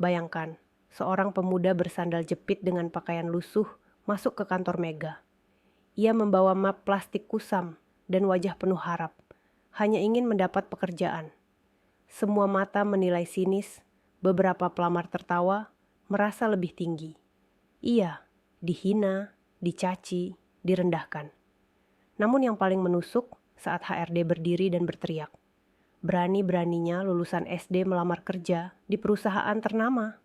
Bayangkan, seorang pemuda bersandal jepit dengan pakaian lusuh masuk ke kantor Mega. Ia membawa map plastik kusam dan wajah penuh harap, hanya ingin mendapat pekerjaan. Semua mata menilai sinis, beberapa pelamar tertawa, merasa lebih tinggi. Ia dihina, dicaci, direndahkan. Namun yang paling menusuk saat HRD berdiri dan berteriak. Berani-beraninya lulusan SD melamar kerja di perusahaan ternama.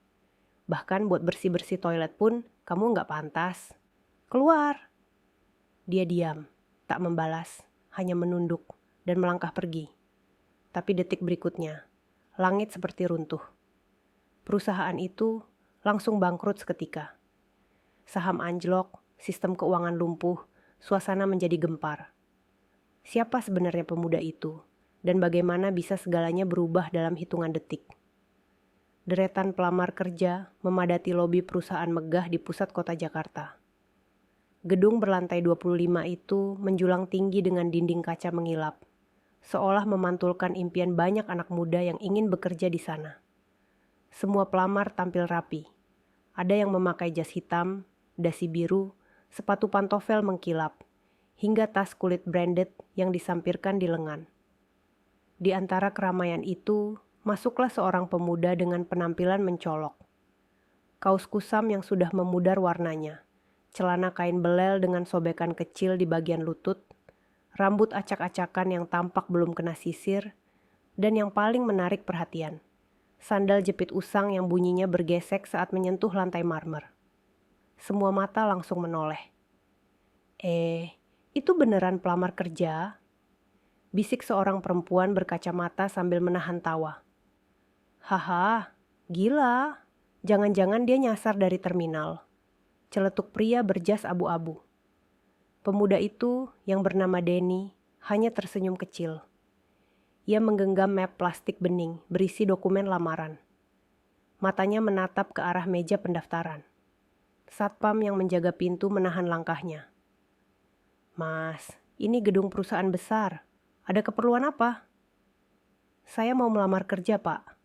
Bahkan buat bersih-bersih toilet pun kamu nggak pantas. Keluar! Dia diam, tak membalas, hanya menunduk dan melangkah pergi. Tapi detik berikutnya, langit seperti runtuh. Perusahaan itu langsung bangkrut seketika. Saham anjlok, sistem keuangan lumpuh, suasana menjadi gempar. Siapa sebenarnya pemuda itu? Dan bagaimana bisa segalanya berubah dalam hitungan detik? Deretan pelamar kerja memadati lobi perusahaan megah di pusat kota Jakarta. Gedung berlantai 25 itu menjulang tinggi dengan dinding kaca mengilap, seolah memantulkan impian banyak anak muda yang ingin bekerja di sana. Semua pelamar tampil rapi. Ada yang memakai jas hitam, dasi biru, sepatu pantofel mengkilap, hingga tas kulit branded yang disampirkan di lengan. Di antara keramaian itu, masuklah seorang pemuda dengan penampilan mencolok. Kaos kusam yang sudah memudar warnanya, celana kain belel dengan sobekan kecil di bagian lutut, rambut acak-acakan yang tampak belum kena sisir, dan yang paling menarik perhatian, sandal jepit usang yang bunyinya bergesek saat menyentuh lantai marmer. Semua mata langsung menoleh. Itu beneran pelamar kerja? Bisik seorang perempuan berkacamata sambil menahan tawa. Haha, gila. Jangan-jangan dia nyasar dari terminal. Celetuk pria berjas abu-abu. Pemuda itu, yang bernama Denny, hanya tersenyum kecil. Ia menggenggam map plastik bening berisi dokumen lamaran. Matanya menatap ke arah meja pendaftaran. Satpam yang menjaga pintu menahan langkahnya. Mas, ini gedung perusahaan besar. Ada keperluan apa? Saya mau melamar kerja, Pak.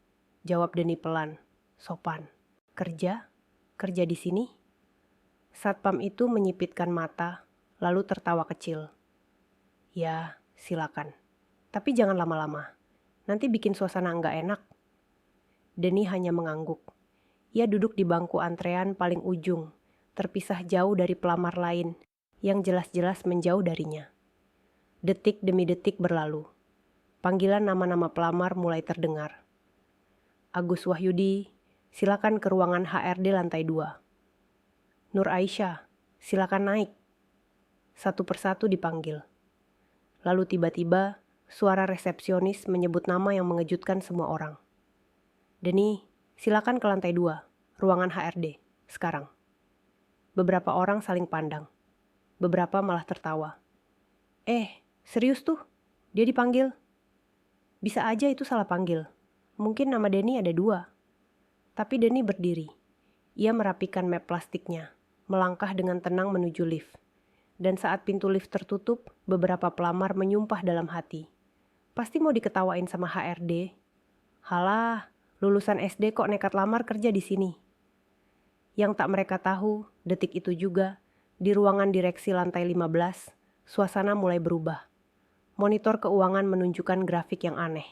Jawab Denny pelan, sopan. Kerja? Kerja di sini? Satpam itu menyipitkan mata, lalu tertawa kecil. Ya, silakan. Tapi jangan lama-lama. Nanti bikin suasana nggak enak. Denny hanya mengangguk. Ia duduk di bangku antrean paling ujung, terpisah jauh dari pelamar lain yang jelas-jelas menjauh darinya. Detik demi detik berlalu. Panggilan nama-nama pelamar mulai terdengar. Agus Wahyudi, silakan ke ruangan HRD lantai 2. Nur Aisyah, silakan naik. Satu persatu dipanggil. Lalu tiba-tiba, suara resepsionis menyebut nama yang mengejutkan semua orang. Denny, silakan ke lantai 2, ruangan HRD, sekarang. Beberapa orang saling pandang. Beberapa malah tertawa. Serius tuh? Dia dipanggil? Bisa aja itu salah panggil. Mungkin nama Denny ada 2. Tapi Denny berdiri. Ia merapikan map plastiknya, melangkah dengan tenang menuju lift. Dan saat pintu lift tertutup, beberapa pelamar menyumpah dalam hati. Pasti mau diketawain sama HRD. Halah, lulusan SD kok nekat lamar kerja di sini. Yang tak mereka tahu, detik itu juga, di ruangan direksi lantai 15, suasana mulai berubah. Monitor keuangan menunjukkan grafik yang aneh.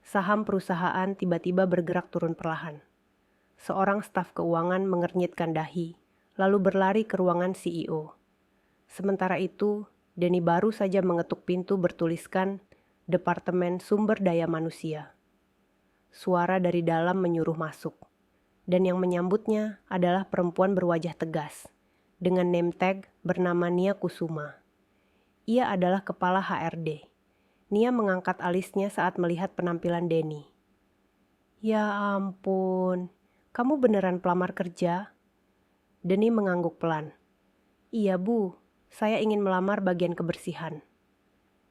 Saham perusahaan tiba-tiba bergerak turun perlahan. Seorang staf keuangan mengernyitkan dahi, lalu berlari ke ruangan CEO. Sementara itu, Denny baru saja mengetuk pintu bertuliskan Departemen Sumber Daya Manusia. Suara dari dalam menyuruh masuk, dan yang menyambutnya adalah perempuan berwajah tegas, dengan name tag bernama Nia Kusuma. Ia adalah kepala HRD. Nia mengangkat alisnya saat melihat penampilan Denny. Ya ampun, kamu beneran pelamar kerja? Denny mengangguk pelan. Iya Bu, saya ingin melamar bagian kebersihan.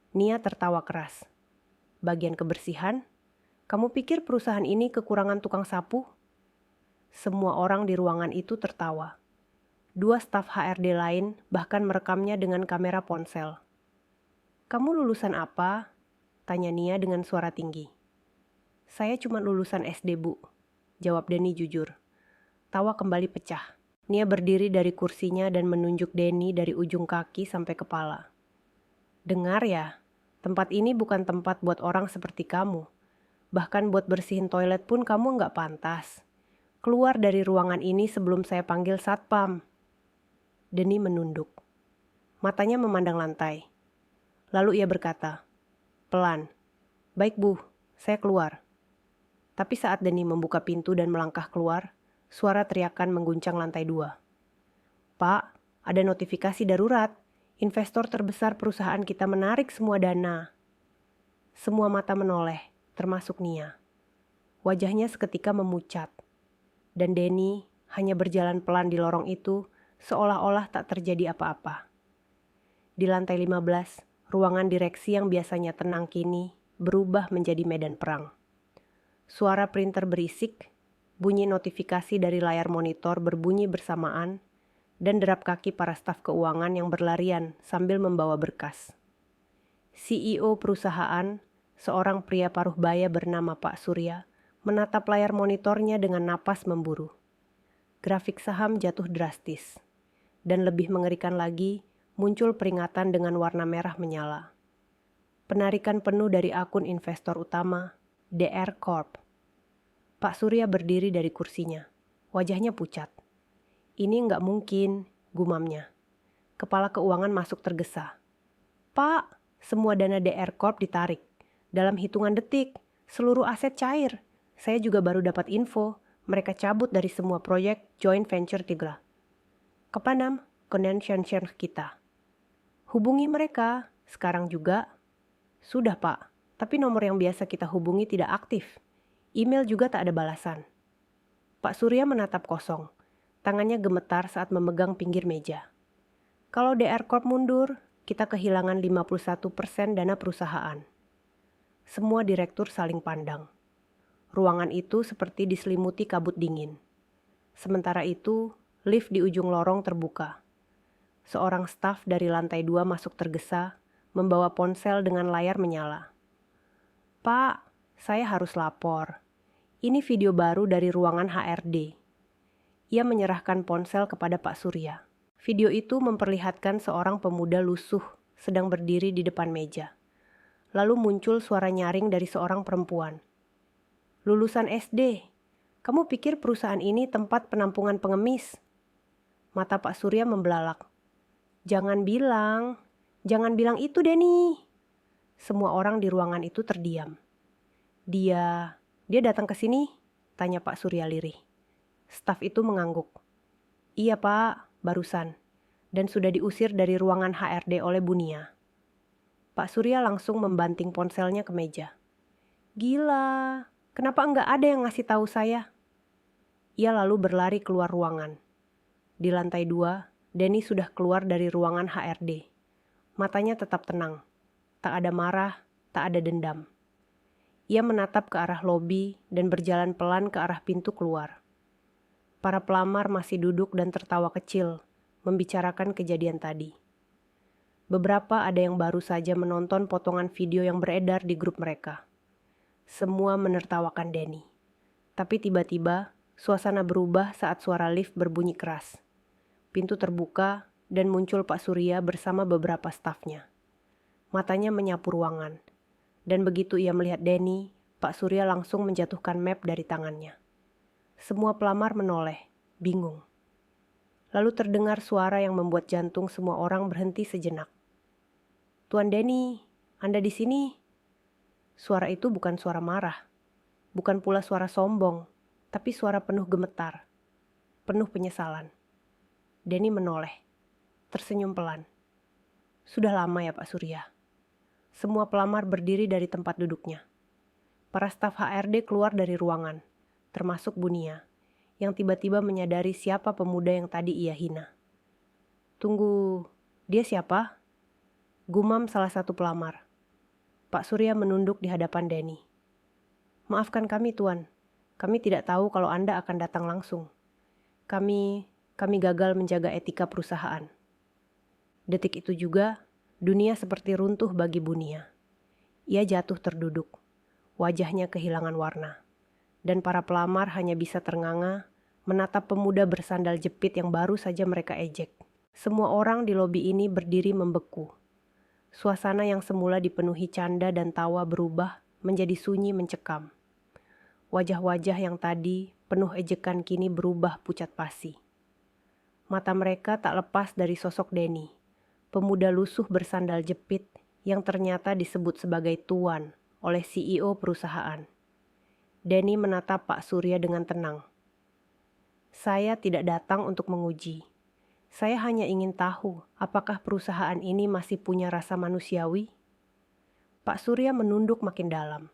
Nia tertawa keras. Bagian kebersihan? Kamu pikir perusahaan ini kekurangan tukang sapu? Semua orang di ruangan itu tertawa. 2 staf HRD lain bahkan merekamnya dengan kamera ponsel. Kamu lulusan apa? Tanya Nia dengan suara tinggi. Saya cuma lulusan SD, Bu. jawab Denny jujur. Tawa kembali pecah. Nia berdiri dari kursinya dan menunjuk Denny dari ujung kaki sampai kepala. Dengar ya, tempat ini bukan tempat buat orang seperti kamu. Bahkan buat bersihin toilet pun kamu nggak pantas. Keluar dari ruangan ini sebelum saya panggil satpam. Denny menunduk. Matanya memandang lantai. Lalu ia berkata, pelan, baik bu, saya keluar. Tapi saat Denny membuka pintu dan melangkah keluar, suara teriakan mengguncang lantai 2. Pak, ada notifikasi darurat. Investor terbesar perusahaan kita menarik semua dana. Semua mata menoleh, termasuk Nia. Wajahnya seketika memucat. Dan Denny hanya berjalan pelan di lorong itu, seolah-olah tak terjadi apa-apa. Di lantai 15, ruangan direksi yang biasanya tenang kini berubah menjadi medan perang. Suara printer berisik, bunyi notifikasi dari layar monitor berbunyi bersamaan, dan derap kaki para staf keuangan yang berlarian sambil membawa berkas. CEO perusahaan, seorang pria paruh baya bernama Pak Surya, menatap layar monitornya dengan napas memburu. Grafik saham jatuh drastis, dan lebih mengerikan lagi, muncul peringatan dengan warna merah menyala. Penarikan penuh dari akun investor utama, DR Corp. Pak Surya berdiri dari kursinya, wajahnya pucat. Ini nggak mungkin, gumamnya. Kepala keuangan masuk tergesa. Pak, semua dana DR Corp ditarik. Dalam hitungan detik, seluruh aset cair. Saya juga baru dapat info, mereka cabut dari semua proyek joint venture Tigra. Kepanam, connection kita. Hubungi mereka, sekarang juga. Sudah pak, tapi nomor yang biasa kita hubungi tidak aktif. Email juga tak ada balasan. Pak Surya menatap kosong. Tangannya gemetar saat memegang pinggir meja. Kalau DR Corp mundur, kita kehilangan 51% dana perusahaan. Semua direktur saling pandang. Ruangan itu seperti diselimuti kabut dingin. Sementara itu, lift di ujung lorong terbuka. Seorang staf dari lantai 2 masuk tergesa, membawa ponsel dengan layar menyala. Pak, saya harus lapor. Ini video baru dari ruangan HRD. Ia menyerahkan ponsel kepada Pak Surya. Video itu memperlihatkan seorang pemuda lusuh sedang berdiri di depan meja. Lalu muncul suara nyaring dari seorang perempuan. Lulusan SD, kamu pikir perusahaan ini tempat penampungan pengemis? Mata Pak Surya membelalak. Jangan bilang itu Denny. Semua orang di ruangan itu terdiam. Dia datang ke sini? Tanya Pak Surya lirih. Staf itu mengangguk. Iya pak, barusan. Dan sudah diusir dari ruangan HRD oleh Bunia. Pak Surya langsung membanting ponselnya ke meja. Gila, kenapa enggak ada yang ngasih tahu saya? Ia lalu berlari keluar ruangan. Di lantai 2, Denny sudah keluar dari ruangan HRD. Matanya tetap tenang. Tak ada marah, tak ada dendam. Ia menatap ke arah lobi dan berjalan pelan ke arah pintu keluar. Para pelamar masih duduk dan tertawa kecil, membicarakan kejadian tadi. Beberapa ada yang baru saja menonton potongan video yang beredar di grup mereka. Semua menertawakan Denny. Tapi tiba-tiba, suasana berubah saat suara lift berbunyi keras. Pintu terbuka dan muncul Pak Surya bersama beberapa stafnya. Matanya menyapu ruangan. Dan begitu ia melihat Denny, Pak Surya langsung menjatuhkan map dari tangannya. Semua pelamar menoleh, bingung. Lalu terdengar suara yang membuat jantung semua orang berhenti sejenak. Tuan Denny, Anda di sini? Suara itu bukan suara marah, bukan pula suara sombong, tapi suara penuh gemetar, penuh penyesalan. Denny menoleh, tersenyum pelan. Sudah lama ya Pak Surya. Semua pelamar berdiri dari tempat duduknya. Para staf HRD keluar dari ruangan, termasuk Bunia, yang tiba-tiba menyadari siapa pemuda yang tadi ia hina. Tunggu, dia siapa? Gumam salah satu pelamar. Pak Surya menunduk di hadapan Denny. Maafkan kami Tuan, kami tidak tahu kalau Anda akan datang langsung. Kami gagal menjaga etika perusahaan. Detik itu juga, dunia seperti runtuh bagi Bunia. Ia jatuh terduduk, wajahnya kehilangan warna. dan para pelamar hanya bisa ternganga menatap pemuda bersandal jepit yang baru saja mereka ejek. Semua orang di lobi ini berdiri membeku. Suasana yang semula dipenuhi canda dan tawa berubah menjadi sunyi mencekam. Wajah-wajah yang tadi penuh ejekan kini berubah pucat pasi. Mata mereka tak lepas dari sosok Denny, pemuda lusuh bersandal jepit yang ternyata disebut sebagai tuan oleh CEO perusahaan. Denny menatap Pak Surya dengan tenang. Saya tidak datang untuk menguji. Saya hanya ingin tahu apakah perusahaan ini masih punya rasa manusiawi. Pak Surya menunduk makin dalam.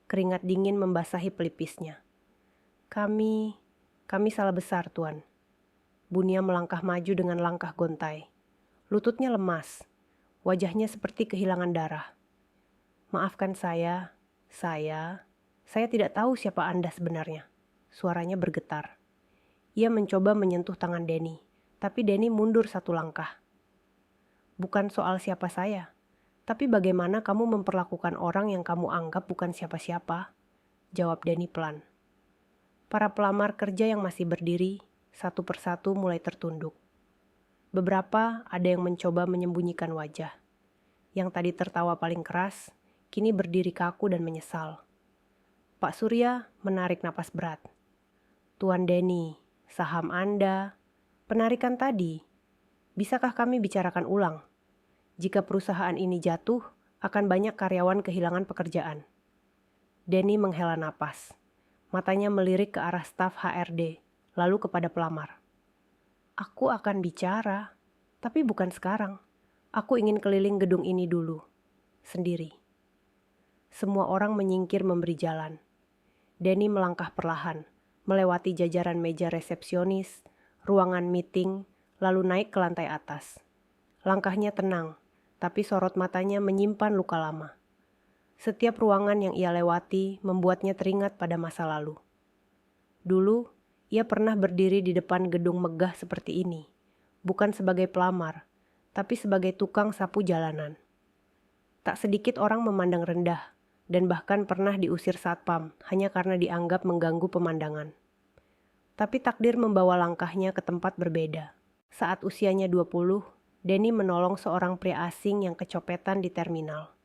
Keringat dingin membasahi pelipisnya. Kami salah besar, Tuan. Bunia melangkah maju dengan langkah gontai. Lututnya lemas. Wajahnya seperti kehilangan darah. Maafkan saya tidak tahu siapa Anda sebenarnya. Suaranya bergetar. Ia mencoba menyentuh tangan Denny, tapi Denny mundur satu langkah. Bukan soal siapa saya, tapi bagaimana kamu memperlakukan orang yang kamu anggap bukan siapa-siapa, jawab Denny pelan. Para pelamar kerja yang masih berdiri, satu persatu mulai tertunduk. Beberapa ada yang mencoba menyembunyikan wajah. Yang tadi tertawa paling keras, kini berdiri kaku dan menyesal. Pak Surya menarik napas berat. Tuan Denny, saham Anda, penarikan tadi, bisakah kami bicarakan ulang? Jika perusahaan ini jatuh, akan banyak karyawan kehilangan pekerjaan. Denny menghela napas. Matanya melirik ke arah staf HRD, lalu kepada pelamar. Aku akan bicara, tapi bukan sekarang. Aku ingin keliling gedung ini dulu, sendiri. Semua orang menyingkir memberi jalan. Denny melangkah perlahan, melewati jajaran meja resepsionis, ruangan meeting, lalu naik ke lantai atas. Langkahnya tenang, tapi sorot matanya menyimpan luka lama. Setiap ruangan yang ia lewati membuatnya teringat pada masa lalu. Dulu, ia pernah berdiri di depan gedung megah seperti ini, bukan sebagai pelamar, tapi sebagai tukang sapu jalanan. Tak sedikit orang memandang rendah, dan bahkan pernah diusir satpam hanya karena dianggap mengganggu pemandangan. Tapi takdir membawa langkahnya ke tempat berbeda. Saat usianya 20, Denny menolong seorang pria asing yang kecopetan di terminal.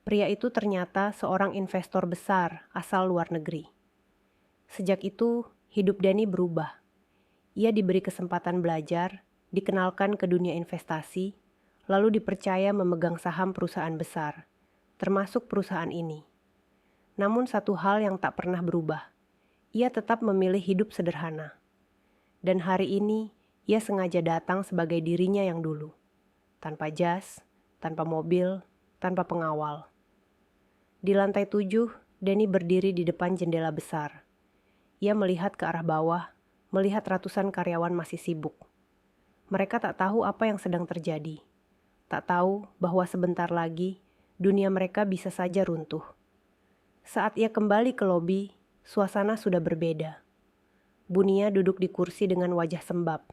Pria itu ternyata seorang investor besar asal luar negeri. Sejak itu, hidup Denny berubah. Ia diberi kesempatan belajar, dikenalkan ke dunia investasi, lalu dipercaya memegang saham perusahaan besar, termasuk perusahaan ini. Namun satu hal yang tak pernah berubah, ia tetap memilih hidup sederhana. Dan hari ini, ia sengaja datang sebagai dirinya yang dulu. Tanpa jas, tanpa mobil, tanpa pengawal. Di lantai 7, Denny berdiri di depan jendela besar. Ia melihat ke arah bawah, melihat ratusan karyawan masih sibuk. Mereka tak tahu apa yang sedang terjadi. Tak tahu bahwa sebentar lagi, dunia mereka bisa saja runtuh. Saat ia kembali ke lobi, suasana sudah berbeda. Bunia duduk di kursi dengan wajah sembab.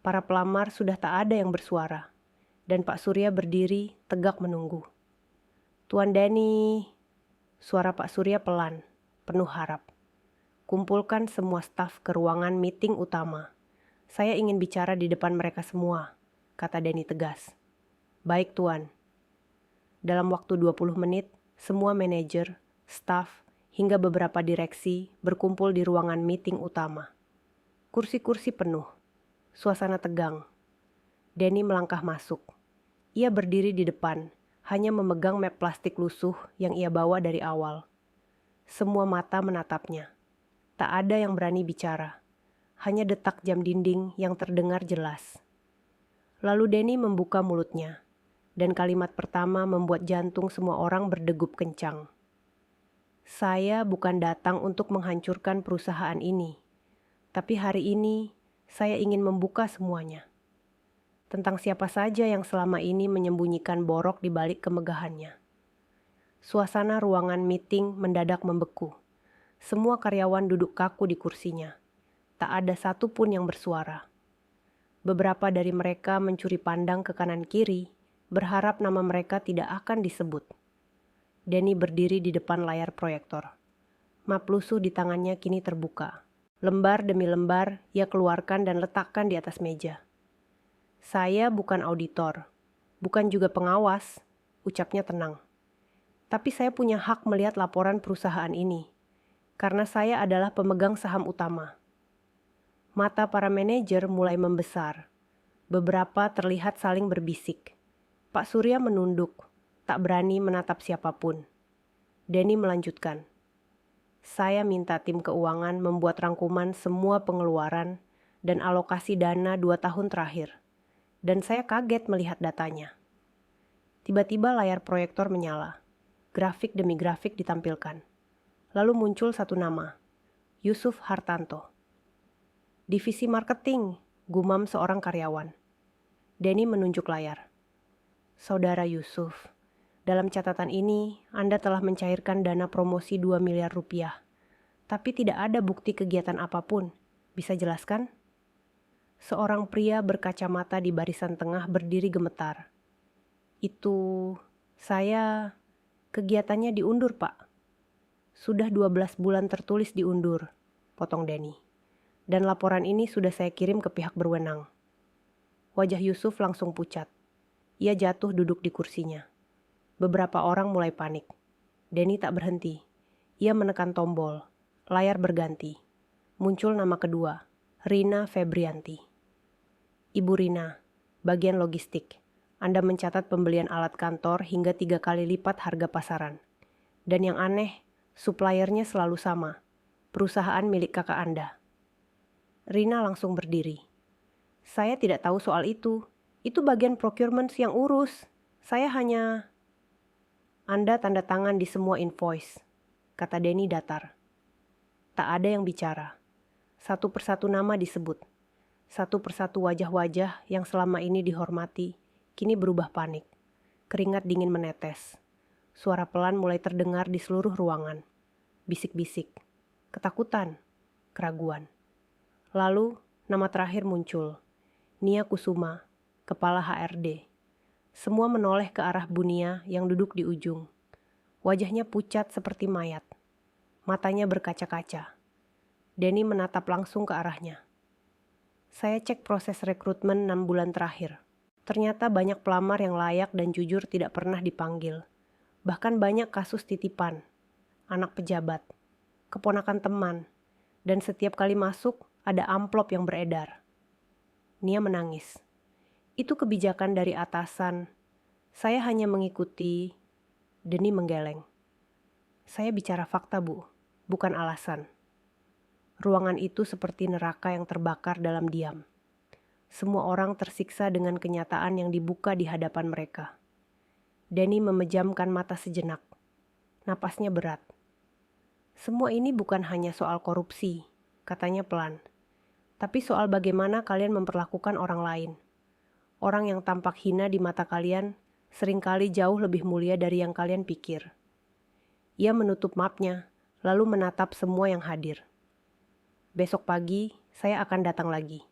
Para pelamar sudah tak ada yang bersuara, dan Pak Surya berdiri tegak menunggu. Tuan Denny, suara Pak Surya pelan, penuh harap. Kumpulkan semua staf ke ruangan meeting utama. Saya ingin bicara di depan mereka semua, kata Denny tegas. Baik, Tuan. Dalam waktu 20 menit, semua manajer, staf, hingga beberapa direksi berkumpul di ruangan meeting utama. Kursi-kursi penuh. Suasana tegang. Denny melangkah masuk. Ia berdiri di depan, hanya memegang map plastik lusuh yang ia bawa dari awal. Semua mata menatapnya. Tak ada yang berani bicara. Hanya detak jam dinding yang terdengar jelas. Lalu Denny membuka mulutnya, dan kalimat pertama membuat jantung semua orang berdegup kencang. Saya bukan datang untuk menghancurkan perusahaan ini, tapi hari ini saya ingin membuka semuanya. Tentang siapa saja yang selama ini menyembunyikan borok di balik kemegahannya. Suasana ruangan meeting mendadak membeku. Semua karyawan duduk kaku di kursinya. Tak ada satu pun yang bersuara. Beberapa dari mereka mencuri pandang ke kanan kiri, berharap nama mereka tidak akan disebut. Denny berdiri di depan layar proyektor. Map lusuh di tangannya kini terbuka. Lembar demi lembar ia keluarkan dan letakkan di atas meja. Saya bukan auditor, bukan juga pengawas, ucapnya tenang. Tapi saya punya hak melihat laporan perusahaan ini, karena saya adalah pemegang saham utama. Mata para manajer mulai membesar. Beberapa terlihat saling berbisik. Pak Surya menunduk, tak berani menatap siapapun. Denny melanjutkan. Saya minta tim keuangan membuat rangkuman semua pengeluaran dan alokasi dana 2 tahun terakhir. Dan saya kaget melihat datanya. Tiba-tiba layar proyektor menyala. Grafik demi grafik ditampilkan. Lalu muncul satu nama, Yusuf Hartanto. Divisi marketing, gumam seorang karyawan. Denny menunjuk layar. Saudara Yusuf, dalam catatan ini Anda telah mencairkan dana promosi 2 miliar rupiah. Tapi tidak ada bukti kegiatan apapun. Bisa jelaskan? Seorang pria berkacamata di barisan tengah berdiri gemetar. Kegiatannya diundur, Pak. Sudah 12 bulan tertulis diundur, potong Denny. Dan laporan ini sudah saya kirim ke pihak berwenang. Wajah Yusuf langsung pucat. Ia jatuh duduk di kursinya. Beberapa orang mulai panik. Denny tak berhenti. Ia menekan tombol. Layar berganti. Muncul nama kedua, Rina Febrianti. Ibu Rina, bagian logistik. Anda mencatat pembelian alat kantor hingga 3 kali lipat harga pasaran. Dan yang aneh, suppliernya selalu sama. Perusahaan milik kakak Anda. Rina langsung berdiri. Saya tidak tahu soal itu. Itu bagian procurement yang urus. Saya hanya... Anda tanda tangan di semua invoice, kata Denny datar. Tak ada yang bicara. Satu persatu nama disebut. Satu persatu wajah-wajah yang selama ini dihormati, kini berubah panik. Keringat dingin menetes. Suara pelan mulai terdengar di seluruh ruangan. Bisik-bisik, ketakutan, keraguan. Lalu, nama terakhir muncul. Nia Kusuma, Kepala HRD. Semua menoleh ke arah Bu Nia yang duduk di ujung. Wajahnya pucat seperti mayat. Matanya berkaca-kaca. Denny menatap langsung ke arahnya. Saya cek proses rekrutmen 6 bulan terakhir. Ternyata banyak pelamar yang layak dan jujur tidak pernah dipanggil. Bahkan banyak kasus titipan, anak pejabat, keponakan teman, dan setiap kali masuk ada amplop yang beredar. Nia menangis. Itu kebijakan dari atasan. Saya hanya mengikuti. Denny menggeleng. Saya bicara fakta, Bu, bukan alasan. Ruangan itu seperti neraka yang terbakar dalam diam. Semua orang tersiksa dengan kenyataan yang dibuka di hadapan mereka. Denny memejamkan mata sejenak. Napasnya berat. Semua ini bukan hanya soal korupsi, katanya pelan. Tapi soal bagaimana kalian memperlakukan orang lain. Orang yang tampak hina di mata kalian seringkali jauh lebih mulia dari yang kalian pikir. Ia menutup mapnya, lalu menatap semua yang hadir. Besok pagi, saya akan datang lagi.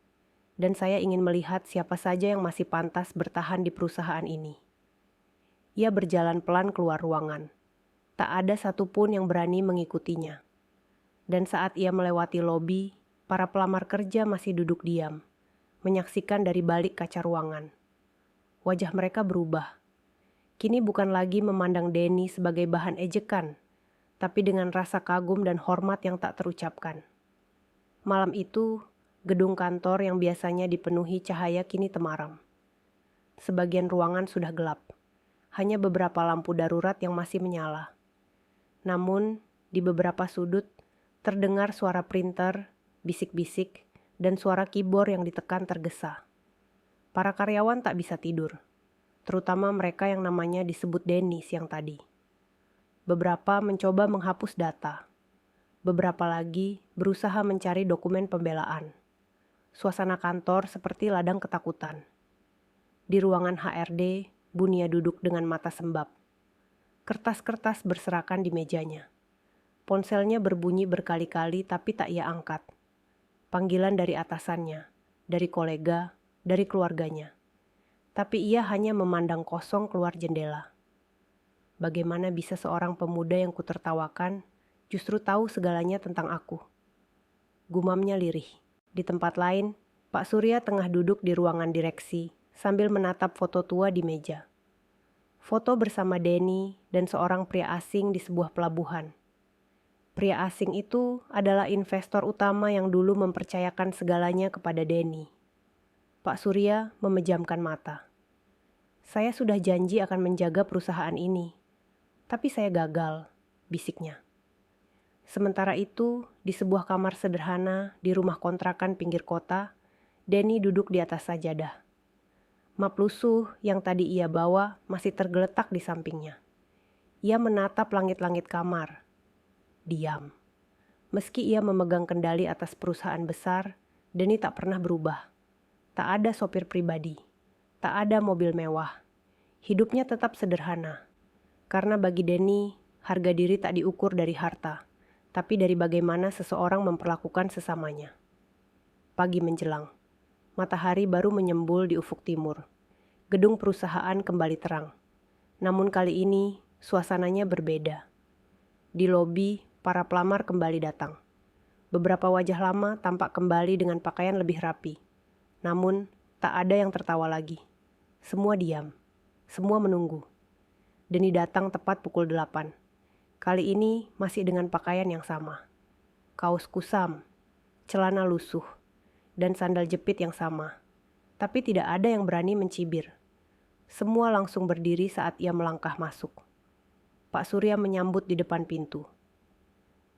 Dan saya ingin melihat siapa saja yang masih pantas bertahan di perusahaan ini. Ia berjalan pelan keluar ruangan. Tak ada satupun yang berani mengikutinya. Dan saat ia melewati lobi, para pelamar kerja masih duduk diam, menyaksikan dari balik kaca ruangan. Wajah mereka berubah. Kini bukan lagi memandang Denny sebagai bahan ejekan, tapi dengan rasa kagum dan hormat yang tak terucapkan. Malam itu, gedung kantor yang biasanya dipenuhi cahaya kini temaram. Sebagian ruangan sudah gelap. Hanya beberapa lampu darurat yang masih menyala. Namun, di beberapa sudut, terdengar suara printer, bisik-bisik, dan suara keyboard yang ditekan tergesa. Para karyawan tak bisa tidur, terutama mereka yang namanya disebut Denny siang tadi. Beberapa mencoba menghapus data. Beberapa lagi berusaha mencari dokumen pembelaan. Suasana kantor seperti ladang ketakutan. Di ruangan HRD, Bu Nia duduk dengan mata sembab. Kertas-kertas berserakan di mejanya. Ponselnya berbunyi berkali-kali tapi tak ia angkat. Panggilan dari atasannya, dari kolega, dari keluarganya. Tapi ia hanya memandang kosong keluar jendela. Bagaimana bisa seorang pemuda yang kutertawakan justru tahu segalanya tentang aku. Gumamnya lirih. Di tempat lain, Pak Surya tengah duduk di ruangan direksi sambil menatap foto tua di meja. Foto bersama Denny dan seorang pria asing di sebuah pelabuhan. Pria asing itu adalah investor utama yang dulu mempercayakan segalanya kepada Denny. Pak Surya memejamkan mata. Saya sudah janji akan menjaga perusahaan ini, tapi saya gagal, bisiknya. Sementara itu, di sebuah kamar sederhana di rumah kontrakan pinggir kota, Denny duduk di atas sajadah. Map lusuh yang tadi ia bawa masih tergeletak di sampingnya. Ia menatap langit-langit kamar. Diam. Meski ia memegang kendali atas perusahaan besar, Denny tak pernah berubah. Tak ada sopir pribadi, tak ada mobil mewah. Hidupnya tetap sederhana. Karena bagi Denny, harga diri tak diukur dari harta, tapi dari bagaimana seseorang memperlakukan sesamanya. Pagi menjelang. Matahari baru menyembul di ufuk timur. Gedung perusahaan kembali terang. Namun kali ini, suasananya berbeda. Di lobi, para pelamar kembali datang. Beberapa wajah lama tampak kembali dengan pakaian lebih rapi. Namun, tak ada yang tertawa lagi. Semua diam. Semua menunggu. Denny datang tepat pukul 8. Kali ini masih dengan pakaian yang sama. Kaos kusam, celana lusuh, dan sandal jepit yang sama. Tapi tidak ada yang berani mencibir. Semua langsung berdiri saat ia melangkah masuk. Pak Surya menyambut di depan pintu.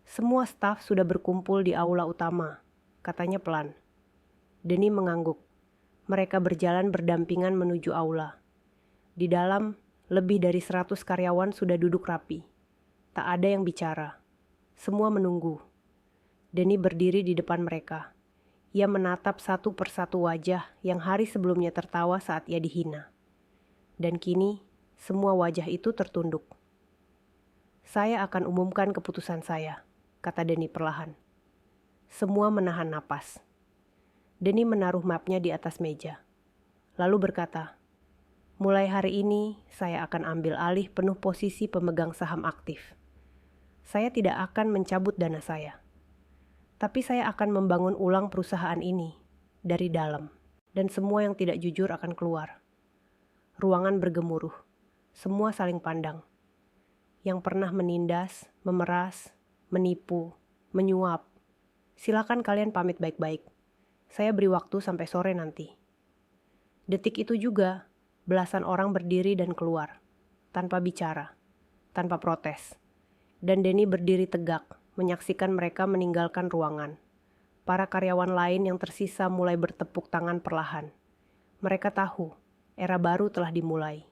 Semua staf sudah berkumpul di aula utama, katanya pelan. Denny mengangguk. Mereka berjalan berdampingan menuju aula. Di dalam, lebih dari 100 karyawan sudah duduk rapi. Tak ada yang bicara. Semua menunggu. Denny berdiri di depan mereka. Ia menatap satu persatu wajah yang hari sebelumnya tertawa saat ia dihina. Dan kini, semua wajah itu tertunduk. Saya akan umumkan keputusan saya, kata Denny perlahan. Semua menahan napas. Denny menaruh mapnya di atas meja. Lalu berkata, mulai hari ini saya akan ambil alih penuh posisi pemegang saham aktif. Saya tidak akan mencabut dana saya. Tapi saya akan membangun ulang perusahaan ini dari dalam. Dan semua yang tidak jujur akan keluar. Ruangan bergemuruh. Semua saling pandang. Yang pernah menindas, memeras, menipu, menyuap. Silakan kalian pamit baik-baik. Saya beri waktu sampai sore nanti. Detik itu juga, belasan orang berdiri dan keluar. Tanpa bicara, tanpa protes. Dan Denny berdiri tegak, menyaksikan mereka meninggalkan ruangan. Para karyawan lain yang tersisa mulai bertepuk tangan perlahan. Mereka tahu, era baru telah dimulai.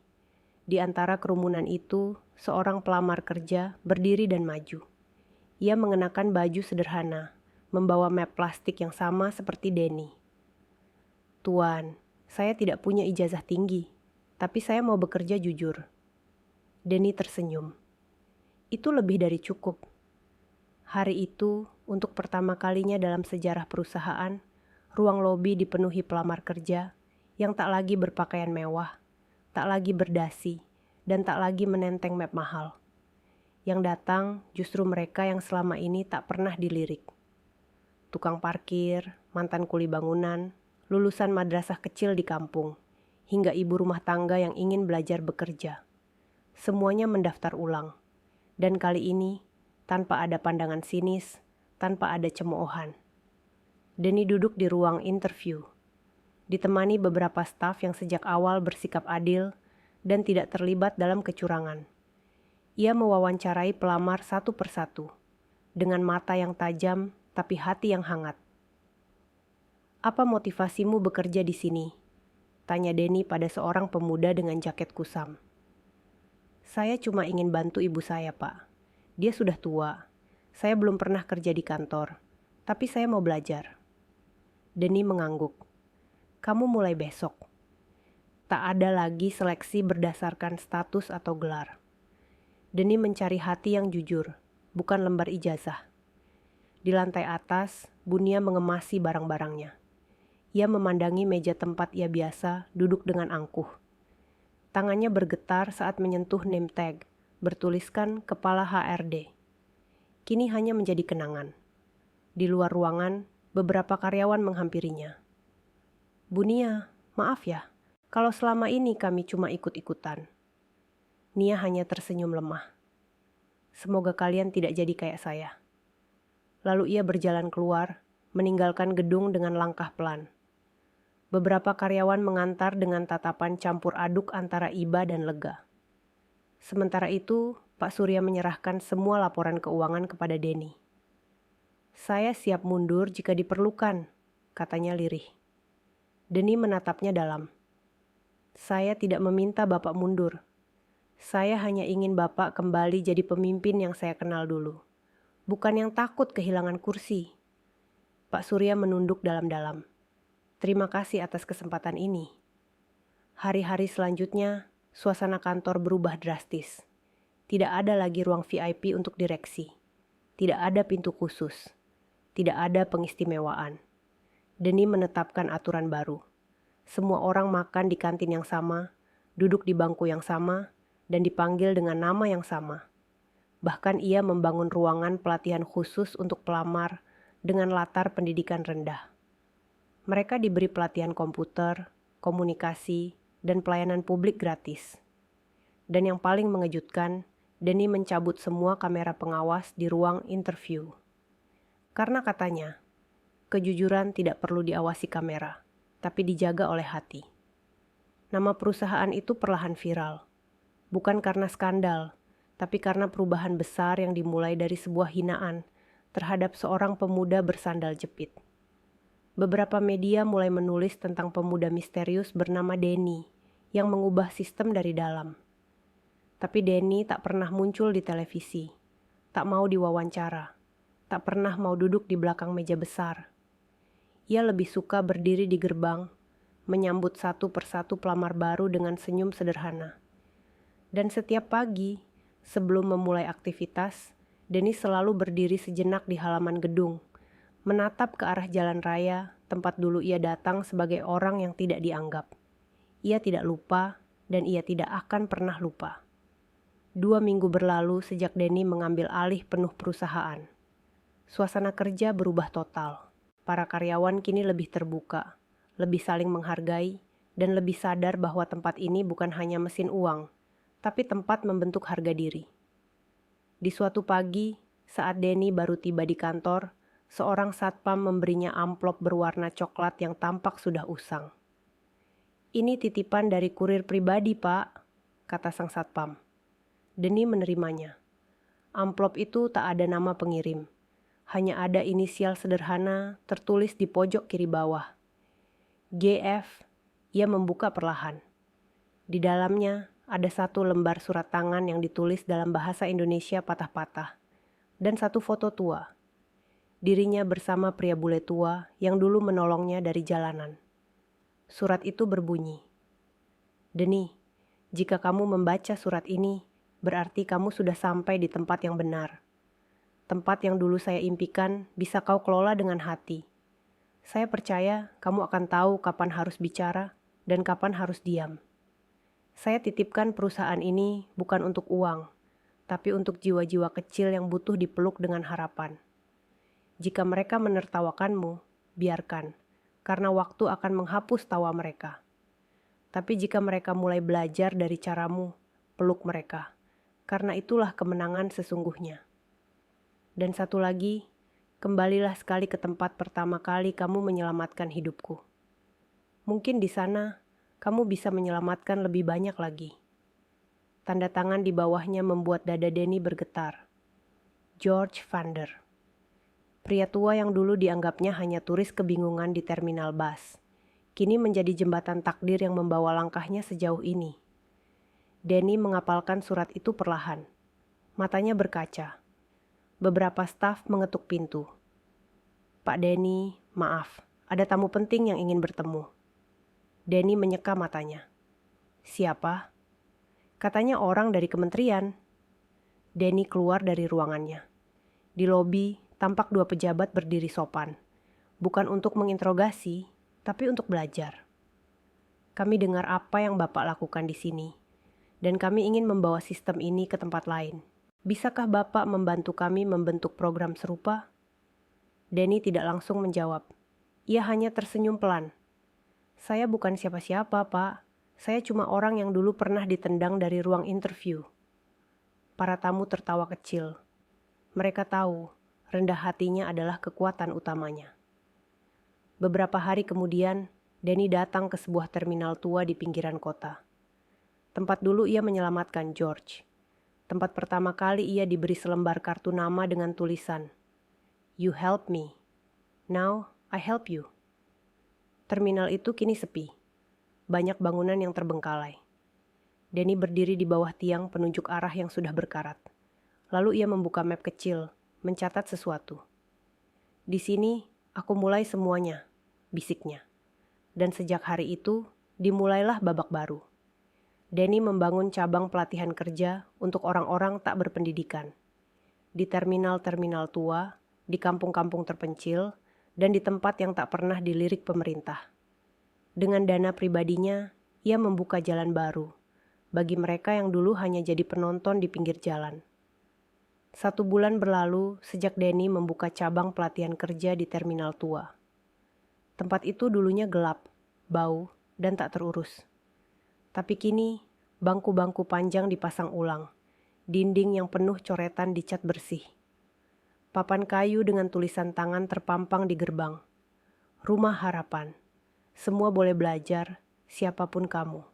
Di antara kerumunan itu, seorang pelamar kerja berdiri dan maju. Ia mengenakan baju sederhana, membawa map plastik yang sama seperti Denny. Tuan, saya tidak punya ijazah tinggi, tapi saya mau bekerja jujur. Denny tersenyum. Itu lebih dari cukup. Hari itu, untuk pertama kalinya dalam sejarah perusahaan, ruang lobi dipenuhi pelamar kerja yang tak lagi berpakaian mewah, tak lagi berdasi, dan tak lagi menenteng map mahal. Yang datang justru mereka yang selama ini tak pernah dilirik. Tukang parkir, mantan kuli bangunan, lulusan madrasah kecil di kampung, hingga ibu rumah tangga yang ingin belajar bekerja. Semuanya mendaftar ulang. Dan kali ini, tanpa ada pandangan sinis, tanpa ada cemoohan. Denny duduk di ruang interview, ditemani beberapa staf yang sejak awal bersikap adil dan tidak terlibat dalam kecurangan. Ia mewawancarai pelamar satu persatu, dengan mata yang tajam tapi hati yang hangat. Apa motivasimu bekerja di sini? Tanya Denny pada seorang pemuda dengan jaket kusam. Saya cuma ingin bantu ibu saya, Pak. Dia sudah tua. Saya belum pernah kerja di kantor, tapi saya mau belajar. Denny mengangguk. Kamu mulai besok. Tak ada lagi seleksi berdasarkan status atau gelar. Denny mencari hati yang jujur, bukan lembar ijazah. Di lantai atas, Bunia mengemasi barang-barangnya. Ia memandangi meja tempat ia biasa duduk dengan angkuh. Tangannya bergetar saat menyentuh name tag, bertuliskan Kepala HRD. kini hanya menjadi kenangan. Di luar ruangan, beberapa karyawan menghampirinya. "Bu Nia, maaf ya, kalau selama ini kami cuma ikut-ikutan." Nia hanya tersenyum lemah. "Semoga kalian tidak jadi kayak saya." Lalu ia berjalan keluar, meninggalkan gedung dengan langkah pelan. Beberapa karyawan mengantar dengan tatapan campur aduk antara iba dan lega. Sementara itu, Pak Surya menyerahkan semua laporan keuangan kepada Denny. "Saya siap mundur jika diperlukan," katanya lirih. Denny menatapnya dalam. "Saya tidak meminta Bapak mundur. Saya hanya ingin Bapak kembali jadi pemimpin yang saya kenal dulu. Bukan yang takut kehilangan kursi." Pak Surya menunduk dalam-dalam. "Terima kasih atas kesempatan ini." Hari-hari selanjutnya, suasana kantor berubah drastis. Tidak ada lagi ruang VIP untuk direksi. Tidak ada pintu khusus. Tidak ada pengistimewaan. Denny menetapkan aturan baru. Semua orang makan di kantin yang sama, duduk di bangku yang sama, dan dipanggil dengan nama yang sama. Bahkan ia membangun ruangan pelatihan khusus untuk pelamar dengan latar pendidikan rendah. Mereka diberi pelatihan komputer, komunikasi, dan pelayanan publik gratis. Dan yang paling mengejutkan, Denny mencabut semua kamera pengawas di ruang interview. Karena katanya, kejujuran tidak perlu diawasi kamera, tapi dijaga oleh hati. Nama perusahaan itu perlahan viral. Bukan karena skandal, tapi karena perubahan besar yang dimulai dari sebuah hinaan terhadap seorang pemuda bersandal jepit. Beberapa media mulai menulis tentang pemuda misterius bernama Denny yang mengubah sistem dari dalam. Tapi Denny tak pernah muncul di televisi, tak mau diwawancara, tak pernah mau duduk di belakang meja besar. Ia lebih suka berdiri di gerbang, menyambut satu persatu pelamar baru dengan senyum sederhana. Dan setiap pagi, sebelum memulai aktivitas, Denny selalu berdiri sejenak di halaman gedung, menatap ke arah jalan raya tempat dulu ia datang sebagai orang yang tidak dianggap. Ia tidak lupa dan ia tidak akan pernah lupa. 2 minggu berlalu sejak Denny mengambil alih penuh perusahaan. Suasana kerja berubah total. Para karyawan kini lebih terbuka, lebih saling menghargai, dan lebih sadar bahwa tempat ini bukan hanya mesin uang, tapi tempat membentuk harga diri. Di suatu pagi, saat Denny baru tiba di kantor, seorang satpam memberinya amplop berwarna coklat yang tampak sudah usang. "Ini titipan dari kurir pribadi, Pak," kata sang satpam. Denny menerimanya. Amplop itu tak ada nama pengirim. Hanya ada inisial sederhana tertulis di pojok kiri bawah. GF. Ia membuka perlahan. Di dalamnya ada satu lembar surat tangan yang ditulis dalam bahasa Indonesia patah-patah, dan satu foto tua. Dirinya bersama pria bule tua yang dulu menolongnya dari jalanan. Surat itu berbunyi, "Denny, jika kamu membaca surat ini, berarti kamu sudah sampai di tempat yang benar. Tempat yang dulu saya impikan bisa kau kelola dengan hati. Saya percaya kamu akan tahu kapan harus bicara dan kapan harus diam. Saya titipkan perusahaan ini bukan untuk uang, tapi untuk jiwa-jiwa kecil yang butuh dipeluk dengan harapan. Jika mereka menertawakanmu, biarkan, karena waktu akan menghapus tawa mereka. Tapi jika mereka mulai belajar dari caramu, peluk mereka, karena itulah kemenangan sesungguhnya. Dan satu lagi, kembalilah sekali ke tempat pertama kali kamu menyelamatkan hidupku. Mungkin di sana, kamu bisa menyelamatkan lebih banyak lagi." Tanda tangan di bawahnya membuat dada Denny bergetar. George Vander. Pria tua yang dulu dianggapnya hanya turis kebingungan di terminal bus, kini menjadi jembatan takdir yang membawa langkahnya sejauh ini. Denny mengapalkan surat itu perlahan. Matanya berkaca. Beberapa staf mengetuk pintu. "Pak Denny, maaf, ada tamu penting yang ingin bertemu." Denny menyeka matanya. "Siapa?" "Katanya orang dari kementerian." Denny keluar dari ruangannya. Di lobi, tampak 2 pejabat berdiri sopan. Bukan untuk menginterogasi, tapi untuk belajar. "Kami dengar apa yang Bapak lakukan di sini, dan kami ingin membawa sistem ini ke tempat lain. Bisakah Bapak membantu kami membentuk program serupa? Denny tidak langsung menjawab. Ia hanya tersenyum pelan. Saya bukan siapa-siapa, Pak. Saya cuma orang yang dulu pernah ditendang dari ruang interview. Para tamu tertawa kecil. Mereka tahu, rendah hatinya adalah kekuatan utamanya. Beberapa hari kemudian, Denny datang ke sebuah terminal tua di pinggiran kota. Tempat dulu ia menyelamatkan George. Tempat pertama kali ia diberi selembar kartu nama dengan tulisan, "You help me. Now I help you." Terminal itu kini sepi. Banyak bangunan yang terbengkalai. Denny berdiri di bawah tiang penunjuk arah yang sudah berkarat. Lalu ia membuka map kecil, mencatat sesuatu. Di sini, aku mulai semuanya, bisiknya. Dan sejak hari itu, dimulailah babak baru. Denny membangun cabang pelatihan kerja untuk orang-orang tak berpendidikan. Di terminal-terminal tua, di kampung-kampung terpencil, dan di tempat yang tak pernah dilirik pemerintah. Dengan dana pribadinya, ia membuka jalan baru bagi mereka yang dulu hanya jadi penonton di pinggir jalan. 1 bulan berlalu sejak Denny membuka cabang pelatihan kerja di terminal tua. Tempat itu dulunya gelap, bau, dan tak terurus. Tapi kini, bangku-bangku panjang dipasang ulang, dinding yang penuh coretan dicat bersih. Papan kayu dengan tulisan tangan terpampang di gerbang. Rumah harapan. Semua boleh belajar, siapapun kamu.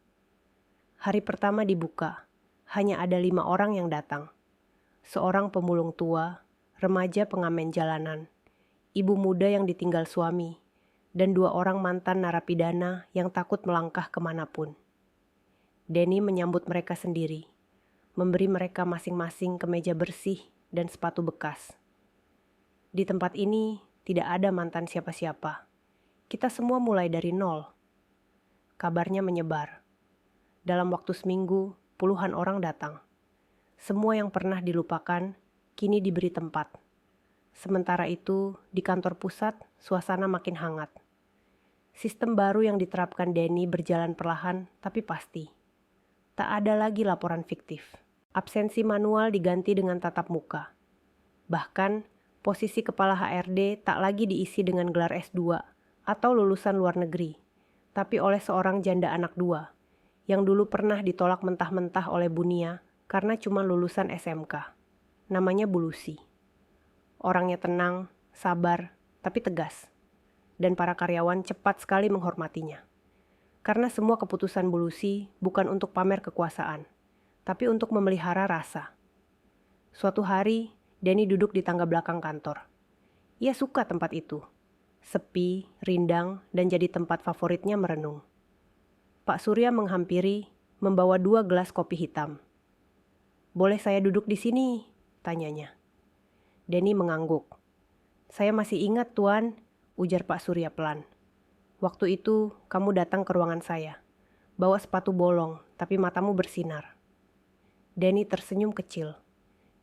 Hari pertama dibuka, hanya ada 5 orang yang datang. Seorang pemulung tua, remaja pengamen jalanan, ibu muda yang ditinggal suami, dan 2 orang mantan narapidana yang takut melangkah kemanapun. Denny menyambut mereka sendiri, memberi mereka masing-masing kemeja bersih dan sepatu bekas. Di tempat ini tidak ada mantan siapa-siapa. Kita semua mulai dari nol. Kabarnya menyebar. Dalam waktu seminggu, puluhan orang datang. Semua yang pernah dilupakan, kini diberi tempat. Sementara itu, di kantor pusat, suasana makin hangat. Sistem baru yang diterapkan Denny berjalan perlahan, tapi pasti. Tak ada lagi laporan fiktif. Absensi manual diganti dengan tatap muka. Bahkan, posisi kepala HRD tak lagi diisi dengan gelar S2 atau lulusan luar negeri, tapi oleh seorang janda anak 2, yang dulu pernah ditolak mentah-mentah oleh Bunia karena cuma lulusan SMK. Namanya Bu Lucy. Orangnya tenang, sabar, tapi tegas. Dan para karyawan cepat sekali menghormatinya. Karena semua keputusan Bu Lucy bukan untuk pamer kekuasaan, tapi untuk memelihara rasa. Suatu hari, Denny duduk di tangga belakang kantor. Ia suka tempat itu. Sepi, rindang, dan jadi tempat favoritnya merenung. Pak Surya menghampiri, membawa 2 gelas kopi hitam. "Boleh saya duduk di sini?" tanyanya. Denny mengangguk. "Saya masih ingat, Tuan," ujar Pak Surya pelan. "Waktu itu kamu datang ke ruangan saya, bawa sepatu bolong, tapi matamu bersinar." Denny tersenyum kecil.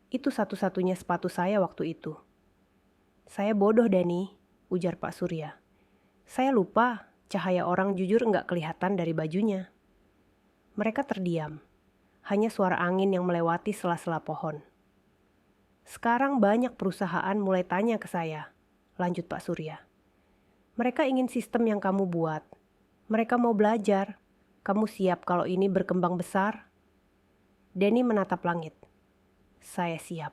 "Itu satu-satunya sepatu saya waktu itu." "Saya bodoh, Denny," ujar Pak Surya. "Saya lupa, cahaya orang jujur enggak kelihatan dari bajunya." Mereka terdiam. Hanya suara angin yang melewati sela-sela pohon. "Sekarang banyak perusahaan mulai tanya ke saya," lanjut Pak Surya. "Mereka ingin sistem yang kamu buat. Mereka mau belajar. Kamu siap kalau ini berkembang besar?" Denny menatap langit. "Saya siap.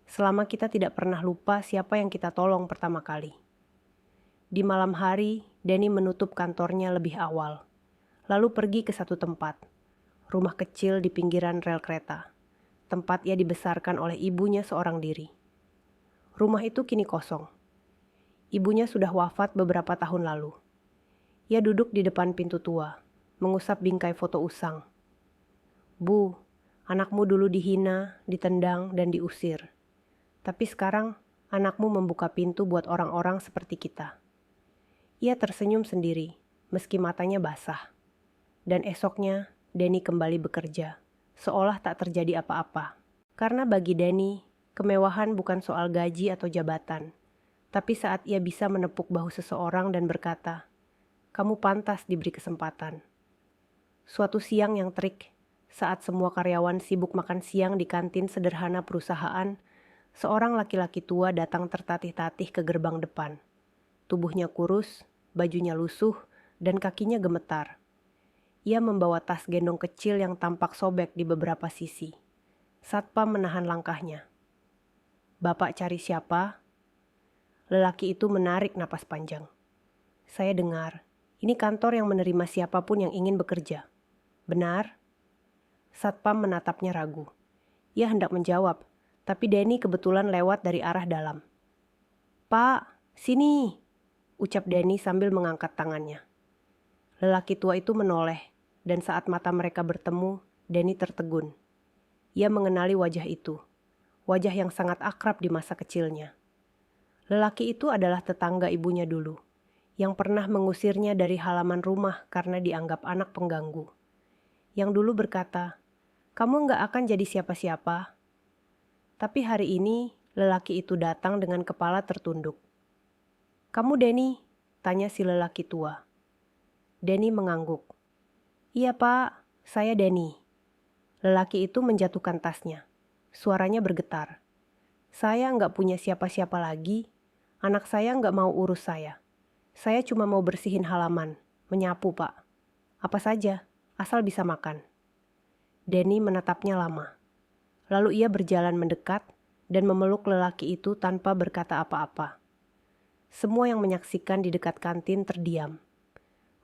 Selama kita tidak pernah lupa siapa yang kita tolong pertama kali." Di malam hari, Denny menutup kantornya lebih awal, lalu pergi ke satu tempat, rumah kecil di pinggiran rel kereta, tempat ia dibesarkan oleh ibunya seorang diri. Rumah itu kini kosong. Ibunya sudah wafat beberapa tahun lalu. Ia duduk di depan pintu tua, mengusap bingkai foto usang. "Bu, anakmu dulu dihina, ditendang, dan diusir. Tapi sekarang anakmu membuka pintu buat orang-orang seperti kita." Ia tersenyum sendiri, meski matanya basah. Dan esoknya, Denny kembali bekerja, seolah tak terjadi apa-apa. Karena bagi Denny, kemewahan bukan soal gaji atau jabatan, tapi saat ia bisa menepuk bahu seseorang dan berkata, "Kamu pantas diberi kesempatan." Suatu siang yang terik, Saat semua karyawan sibuk makan siang di kantin sederhana perusahaan, seorang laki-laki tua datang tertatih-tatih ke gerbang depan. Tubuhnya kurus, bajunya lusuh, dan kakinya gemetar. Ia membawa tas gendong kecil yang tampak sobek di beberapa sisi. Satpam menahan langkahnya. "Bapak cari siapa?" Lelaki itu menarik napas panjang. "Saya dengar, ini kantor yang menerima siapapun yang ingin bekerja. Benar?" Satpam menatapnya ragu. Ia hendak menjawab, tapi Denny kebetulan lewat dari arah dalam. "Pak, sini!" ucap Denny sambil mengangkat tangannya. Lelaki tua itu menoleh, dan saat mata mereka bertemu, Denny tertegun. Ia mengenali wajah itu, wajah yang sangat akrab di masa kecilnya. Lelaki itu adalah tetangga ibunya dulu, yang pernah mengusirnya dari halaman rumah karena dianggap anak pengganggu. Yang dulu berkata, "Kamu nggak akan jadi siapa-siapa." Tapi hari ini, lelaki itu datang dengan kepala tertunduk. "Kamu Denny?" tanya si lelaki tua. Denny mengangguk. "Iya pak, saya Denny." Lelaki itu menjatuhkan tasnya. Suaranya bergetar. "Saya nggak punya siapa-siapa lagi. Anak saya nggak mau urus saya. Saya cuma mau bersihin halaman, menyapu pak. Apa saja, asal bisa makan." Denny menatapnya lama. Lalu ia berjalan mendekat dan memeluk lelaki itu tanpa berkata apa-apa. Semua yang menyaksikan di dekat kantin terdiam.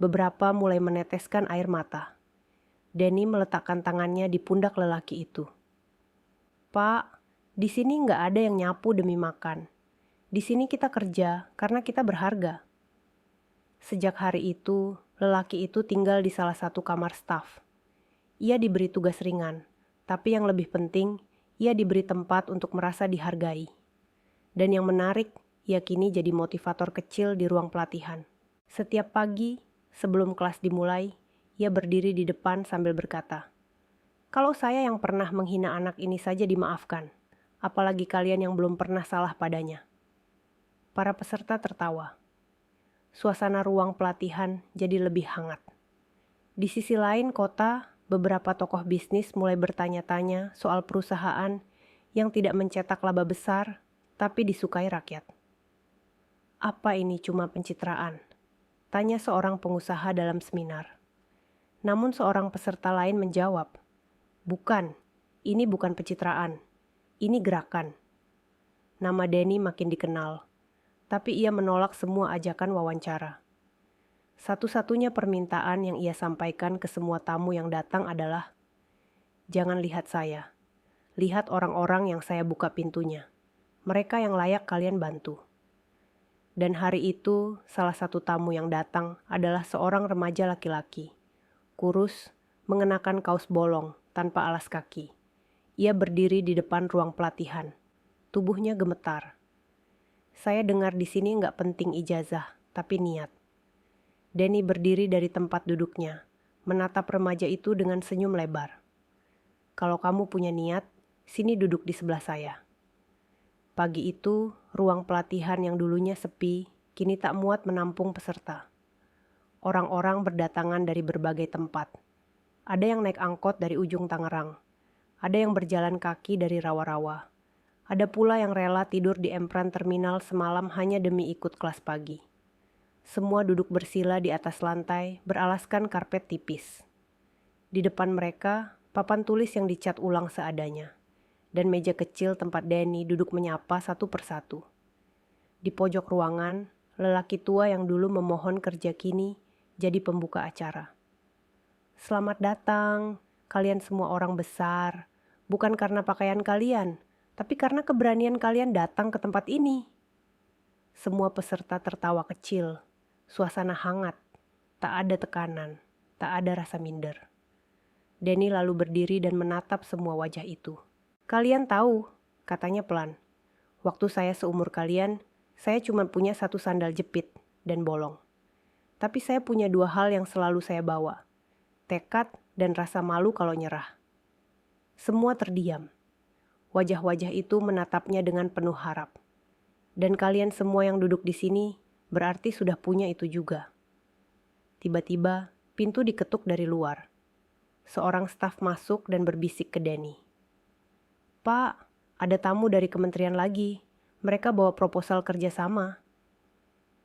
Beberapa mulai meneteskan air mata. Denny meletakkan tangannya di pundak lelaki itu. "Pak, di sini nggak ada yang nyapu demi makan. Di sini kita kerja karena kita berharga." Sejak hari itu, lelaki itu tinggal di salah satu kamar staf. Ia diberi tugas ringan, tapi yang lebih penting, ia diberi tempat untuk merasa dihargai. Dan yang menarik, ia kini jadi motivator kecil di ruang pelatihan. Setiap pagi, sebelum kelas dimulai, ia berdiri di depan sambil berkata, "Kalau saya yang pernah menghina anak ini saja dimaafkan, apalagi kalian yang belum pernah salah padanya." Para peserta tertawa. Suasana ruang pelatihan jadi lebih hangat. Di sisi lain kota, beberapa tokoh bisnis mulai bertanya-tanya soal perusahaan yang tidak mencetak laba besar, tapi disukai rakyat. "Apa ini cuma pencitraan?" tanya seorang pengusaha dalam seminar. Namun seorang peserta lain menjawab, "Bukan, ini bukan pencitraan, ini gerakan." Nama Denny makin dikenal, tapi ia menolak semua ajakan wawancara. Satu-satunya permintaan yang ia sampaikan ke semua tamu yang datang adalah, "Jangan lihat saya, lihat orang-orang yang saya buka pintunya. Mereka yang layak kalian bantu." Dan hari itu, salah satu tamu yang datang adalah seorang remaja laki-laki, kurus, mengenakan kaos bolong tanpa alas kaki. Ia berdiri di depan ruang pelatihan. Tubuhnya gemetar. Saya dengar di sini nggak penting ijazah, tapi niat. Denny berdiri dari tempat duduknya, menatap remaja itu dengan senyum lebar. "Kalau kamu punya niat, sini duduk di sebelah saya." Pagi itu, ruang pelatihan yang dulunya sepi, kini tak muat menampung peserta. Orang-orang berdatangan dari berbagai tempat. Ada yang naik angkot dari ujung Tangerang. Ada yang berjalan kaki dari rawa-rawa. Ada pula yang rela tidur di empran terminal semalam hanya demi ikut kelas pagi. Semua duduk bersila di atas lantai, beralaskan karpet tipis. Di depan mereka, papan tulis yang dicat ulang seadanya, dan meja kecil tempat Denny duduk menyapa satu persatu. Di pojok ruangan, lelaki tua yang dulu memohon kerja kini jadi pembuka acara. "Selamat datang, kalian semua orang besar. Bukan karena pakaian kalian, tapi karena keberanian kalian datang ke tempat ini." Semua peserta tertawa kecil. Suasana hangat, tak ada tekanan, tak ada rasa minder. Denny lalu berdiri dan menatap semua wajah itu. "Kalian tahu," katanya pelan, "waktu saya seumur kalian, saya cuma punya satu sandal jepit dan bolong. Tapi saya punya dua hal yang selalu saya bawa, tekad dan rasa malu kalau nyerah." Semua terdiam. Wajah-wajah itu menatapnya dengan penuh harap. Dan kalian semua yang duduk di sini berarti sudah punya itu juga. Tiba-tiba, pintu diketuk dari luar. Seorang staf masuk dan berbisik ke Denny. "Pak, ada tamu dari kementerian lagi. Mereka bawa proposal kerjasama."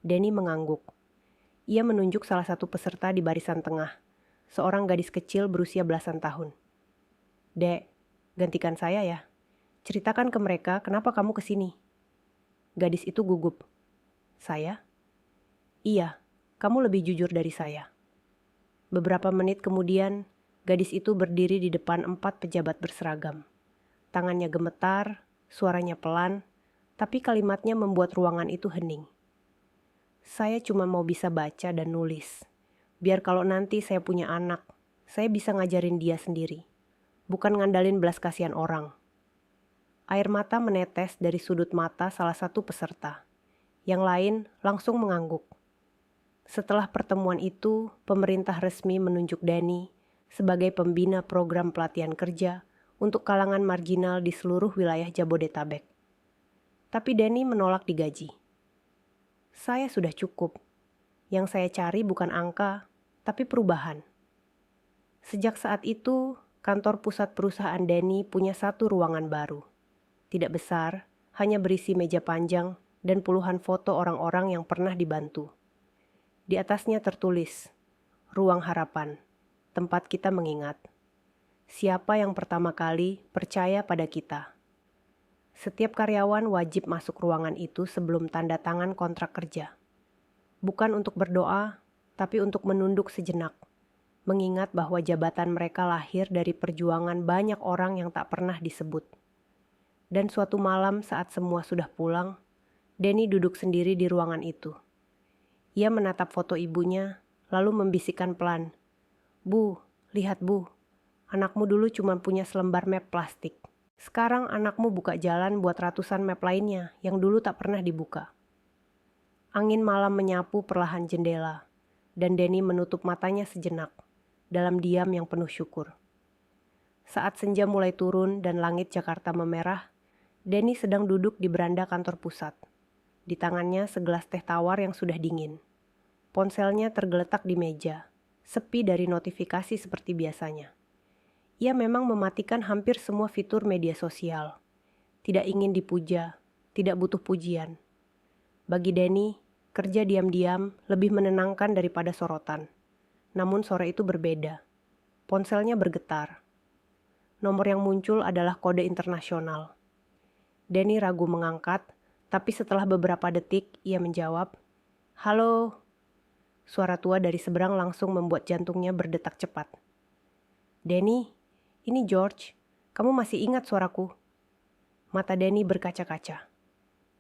Denny mengangguk. Ia menunjuk salah satu peserta di barisan tengah, seorang gadis kecil berusia belasan tahun. "Dek, gantikan saya ya. Ceritakan ke mereka kenapa kamu kesini." Gadis itu gugup. "Saya?" "Iya, kamu lebih jujur dari saya." Beberapa menit kemudian, gadis itu berdiri di depan 4 pejabat berseragam. Tangannya gemetar, suaranya pelan, tapi kalimatnya membuat ruangan itu hening. "Saya cuma mau bisa baca dan nulis. Biar kalau nanti saya punya anak, saya bisa ngajarin dia sendiri. Bukan ngandalin belas kasihan orang." Air mata menetes dari sudut mata salah satu peserta. Yang lain langsung mengangguk. Setelah pertemuan itu, pemerintah resmi menunjuk Denny sebagai pembina program pelatihan kerja untuk kalangan marginal di seluruh wilayah Jabodetabek. Tapi Denny menolak digaji. "Saya sudah cukup. Yang saya cari bukan angka, tapi perubahan." Sejak saat itu, kantor pusat perusahaan Denny punya satu ruangan baru. Tidak besar, hanya berisi meja panjang dan puluhan foto orang-orang yang pernah dibantu. Di atasnya tertulis, "Ruang Harapan, tempat kita mengingat. Siapa yang pertama kali percaya pada kita." Setiap karyawan wajib masuk ruangan itu sebelum tanda tangan kontrak kerja. Bukan untuk berdoa, tapi untuk menunduk sejenak. Mengingat bahwa jabatan mereka lahir dari perjuangan banyak orang yang tak pernah disebut. Dan suatu malam saat semua sudah pulang, Denny duduk sendiri di ruangan itu. Ia menatap foto ibunya, lalu membisikkan pelan, "Bu, lihat Bu, anakmu dulu cuma punya selembar map plastik. Sekarang anakmu buka jalan buat ratusan map lainnya yang dulu tak pernah dibuka." Angin malam menyapu perlahan jendela, dan Denny menutup matanya sejenak, dalam diam yang penuh syukur. Saat senja mulai turun dan langit Jakarta memerah, Denny sedang duduk di beranda kantor pusat. Di tangannya segelas teh tawar yang sudah dingin. Ponselnya tergeletak di meja, sepi dari notifikasi seperti biasanya. Ia memang mematikan hampir semua fitur media sosial. Tidak ingin dipuja, tidak butuh pujian. Bagi Denny, kerja diam-diam lebih menenangkan daripada sorotan. Namun sore itu berbeda. Ponselnya bergetar. Nomor yang muncul adalah kode internasional. Denny ragu mengangkat, tapi setelah beberapa detik ia menjawab, "Halo." Suara tua dari seberang langsung membuat jantungnya berdetak cepat. "Denny, ini George. Kamu masih ingat suaraku?" Mata Denny berkaca-kaca.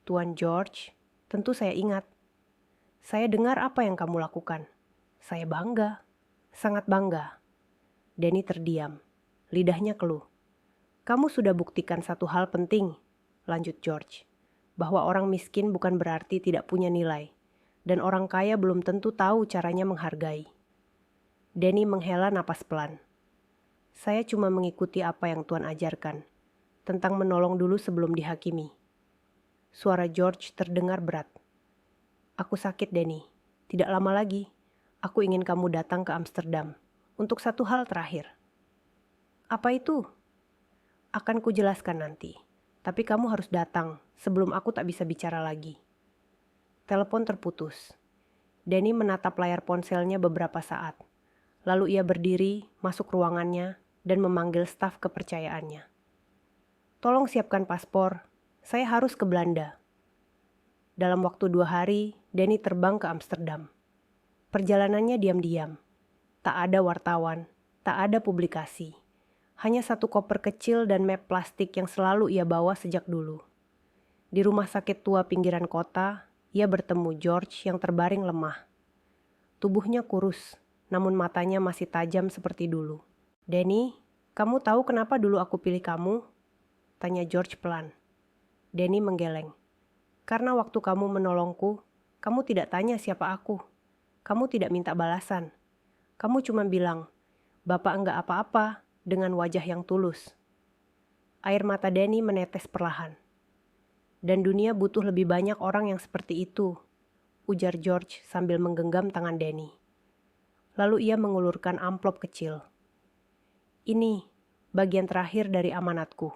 "Tuan George, tentu saya ingat. Saya dengar apa yang kamu lakukan. Saya bangga, sangat bangga." Denny terdiam, lidahnya keluh. "Kamu sudah buktikan satu hal penting," lanjut George, "bahwa orang miskin bukan berarti tidak punya nilai, dan orang kaya belum tentu tahu caranya menghargai." Denny menghela napas pelan. "Saya cuma mengikuti apa yang Tuan ajarkan, tentang menolong dulu sebelum dihakimi." Suara George terdengar berat. "Aku sakit, Denny. Tidak lama lagi, aku ingin kamu datang ke Amsterdam untuk satu hal terakhir." "Apa itu?" "Akan kujelaskan nanti. Tapi kamu harus datang sebelum aku tak bisa bicara lagi." Telepon terputus. Denny menatap layar ponselnya beberapa saat. Lalu ia berdiri, masuk ruangannya, dan memanggil staf kepercayaannya. "Tolong siapkan paspor. Saya harus ke Belanda." Dalam waktu 2 hari, Denny terbang ke Amsterdam. Perjalanannya diam-diam. Tak ada wartawan, tak ada publikasi. Hanya satu koper kecil dan map plastik yang selalu ia bawa sejak dulu. Di rumah sakit tua pinggiran kota, ia bertemu George yang terbaring lemah. Tubuhnya kurus, namun matanya masih tajam seperti dulu. "Denny, kamu tahu kenapa dulu aku pilih kamu?" tanya George pelan. Denny menggeleng. "Karena waktu kamu menolongku, kamu tidak tanya siapa aku. Kamu tidak minta balasan. Kamu cuma bilang, 'Bapak enggak apa-apa,' dengan wajah yang tulus." Air mata Denny menetes perlahan. "Dan dunia butuh lebih banyak orang yang seperti itu," ujar George sambil menggenggam tangan Denny. Lalu ia mengulurkan amplop kecil. Ini bagian terakhir dari amanatku.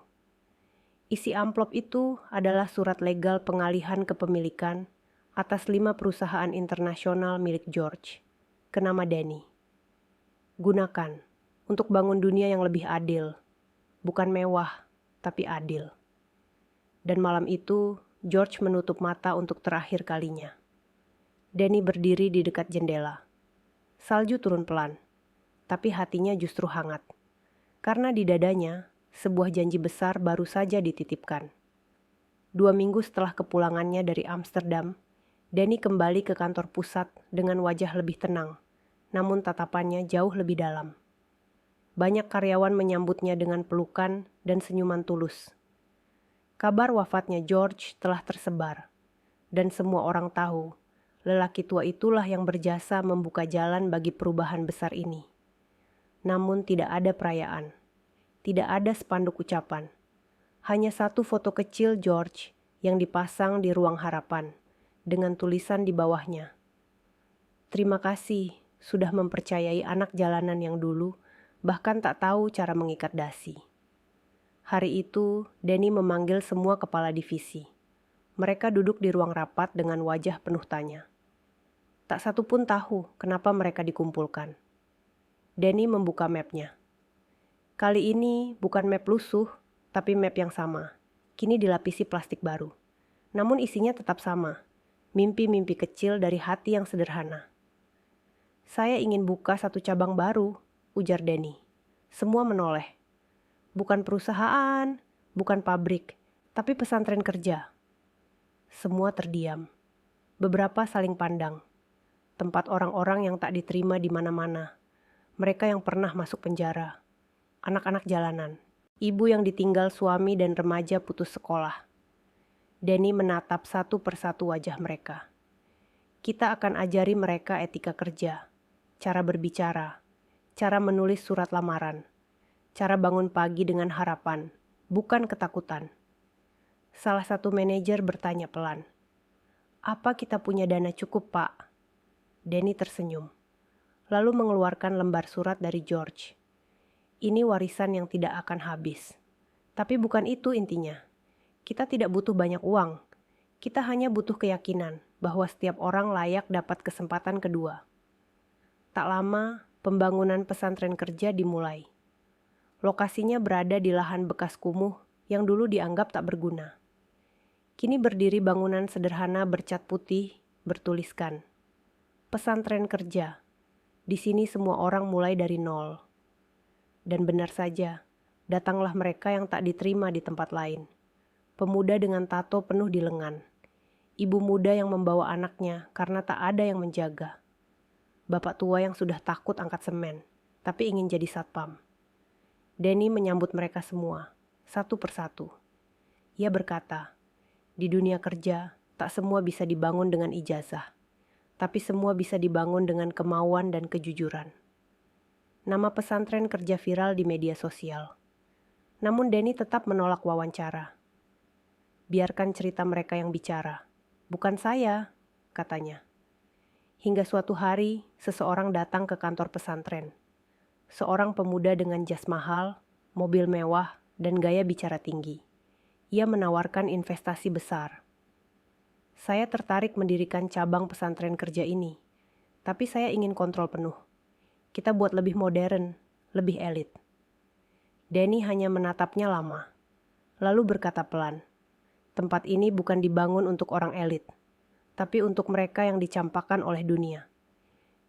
Isi amplop itu adalah surat legal pengalihan kepemilikan atas 5 perusahaan internasional milik George ke nama Danny. Gunakan untuk bangun dunia yang lebih adil, bukan mewah, tapi adil. Dan malam itu, George menutup mata untuk terakhir kalinya. Danny berdiri di dekat jendela. Salju turun pelan, tapi hatinya justru hangat. Karena di dadanya, sebuah janji besar baru saja dititipkan. 2 minggu setelah kepulangannya dari Amsterdam, Danny kembali ke kantor pusat dengan wajah lebih tenang, namun tatapannya jauh lebih dalam. Banyak karyawan menyambutnya dengan pelukan dan senyuman tulus. Kabar wafatnya George telah tersebar, dan semua orang tahu lelaki tua itulah yang berjasa membuka jalan bagi perubahan besar ini. Namun tidak ada perayaan, tidak ada spanduk ucapan, hanya satu foto kecil George yang dipasang di ruang harapan dengan tulisan di bawahnya. Terima kasih sudah mempercayai anak jalanan yang dulu bahkan tak tahu cara mengikat dasi. Hari itu, Danny memanggil semua kepala divisi. Mereka duduk di ruang rapat dengan wajah penuh tanya. Tak satu pun tahu kenapa mereka dikumpulkan. Danny membuka mapnya. Kali ini bukan map lusuh, tapi map yang sama. Kini dilapisi plastik baru. Namun isinya tetap sama. Mimpi-mimpi kecil dari hati yang sederhana. Saya ingin buka satu cabang baru, ujar Danny. Semua menoleh. Bukan perusahaan, bukan pabrik, tapi pesantren kerja. Semua terdiam. Beberapa saling pandang. Tempat orang-orang yang tak diterima di mana-mana. Mereka yang pernah masuk penjara. Anak-anak jalanan. Ibu yang ditinggal suami dan remaja putus sekolah. Danny menatap satu persatu wajah mereka. Kita akan ajari mereka etika kerja, cara berbicara, cara menulis surat lamaran, cara bangun pagi dengan harapan, bukan ketakutan. Salah satu manajer bertanya pelan. Apa kita punya dana cukup, Pak? Danny tersenyum, lalu mengeluarkan lembar surat dari George. Ini warisan yang tidak akan habis. Tapi bukan itu intinya. Kita tidak butuh banyak uang. Kita hanya butuh keyakinan bahwa setiap orang layak dapat kesempatan kedua. Tak lama, pembangunan pesantren kerja dimulai. Lokasinya berada di lahan bekas kumuh yang dulu dianggap tak berguna. Kini berdiri bangunan sederhana bercat putih, bertuliskan, pesantren kerja. Di sini semua orang mulai dari nol. Dan benar saja, datanglah mereka yang tak diterima di tempat lain. Pemuda dengan tato penuh di lengan. Ibu muda yang membawa anaknya karena tak ada yang menjaga. Bapak tua yang sudah takut angkat semen, tapi ingin jadi satpam. Danny menyambut mereka semua, satu persatu. Ia berkata, di dunia kerja, tak semua bisa dibangun dengan ijazah, tapi semua bisa dibangun dengan kemauan dan kejujuran. Nama pesantren kerja viral di media sosial. Namun Danny tetap menolak wawancara. Biarkan cerita mereka yang bicara, bukan saya, katanya. Hingga suatu hari, seseorang datang ke kantor pesantren. Seorang pemuda dengan jas mahal, mobil mewah, dan gaya bicara tinggi. Ia menawarkan investasi besar. Saya tertarik mendirikan cabang pesantren kerja ini, tapi saya ingin kontrol penuh. Kita buat lebih modern, lebih elit. Danny hanya menatapnya lama, lalu berkata pelan, tempat ini bukan dibangun untuk orang elit, tapi untuk mereka yang dicampakkan oleh dunia.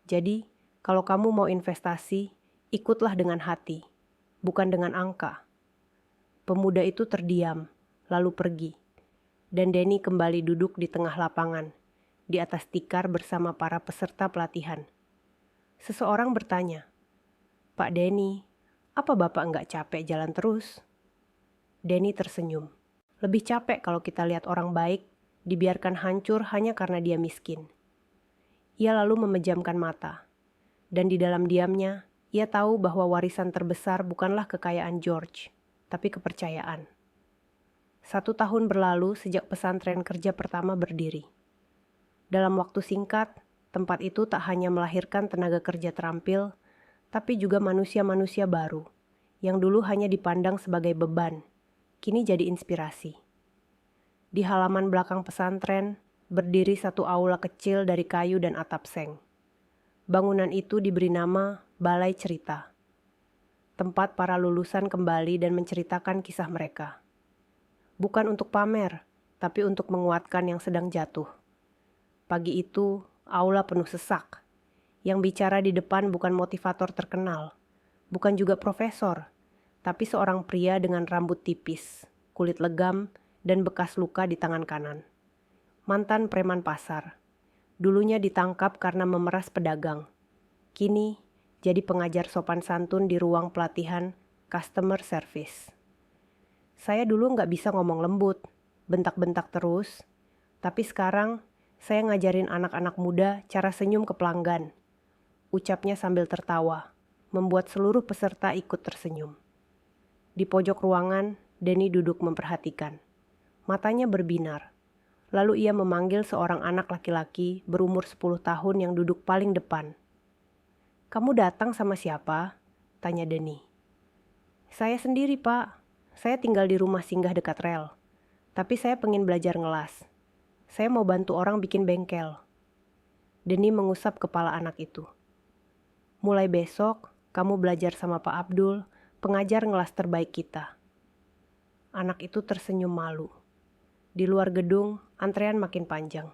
Jadi, kalau kamu mau investasi, ikutlah dengan hati, bukan dengan angka. Pemuda itu terdiam, lalu pergi. Dan Danny kembali duduk di tengah lapangan, di atas tikar bersama para peserta pelatihan. Seseorang bertanya, Pak Danny, apa Bapak nggak capek jalan terus? Danny tersenyum. Lebih capek kalau kita lihat orang baik, dibiarkan hancur hanya karena dia miskin. Ia lalu memejamkan mata. Dan di dalam diamnya, ia tahu bahwa warisan terbesar bukanlah kekayaan George, tapi kepercayaan. 1 tahun berlalu sejak pesantren kerja pertama berdiri. Dalam waktu singkat, tempat itu tak hanya melahirkan tenaga kerja terampil, tapi juga manusia-manusia baru yang dulu hanya dipandang sebagai beban, kini jadi inspirasi. Di halaman belakang pesantren, berdiri satu aula kecil dari kayu dan atap seng. Bangunan itu diberi nama Balai Cerita. Tempat para lulusan kembali dan menceritakan kisah mereka. Bukan untuk pamer, tapi untuk menguatkan yang sedang jatuh. Pagi itu, aula penuh sesak. Yang bicara di depan bukan motivator terkenal, bukan juga profesor, tapi seorang pria dengan rambut tipis, kulit legam, dan bekas luka di tangan kanan. Mantan preman pasar. Dulunya ditangkap karena memeras pedagang. Kini jadi pengajar sopan santun di ruang pelatihan customer service. Saya dulu nggak bisa ngomong lembut, bentak-bentak terus. Tapi sekarang saya ngajarin anak-anak muda cara senyum ke pelanggan. Ucapnya sambil tertawa, membuat seluruh peserta ikut tersenyum. Di pojok ruangan, Denny duduk memperhatikan. Matanya berbinar. Lalu ia memanggil seorang anak laki-laki berumur 10 tahun yang duduk paling depan. "Kamu datang sama siapa?" tanya Denny. "Saya sendiri, Pak. Saya tinggal di rumah singgah dekat rel. Tapi saya pengen belajar ngelas. Saya mau bantu orang bikin bengkel." Denny mengusap kepala anak itu. "Mulai besok, kamu belajar sama Pak Abdul, pengajar ngelas terbaik kita." Anak itu tersenyum malu. Di luar gedung, antrean makin panjang.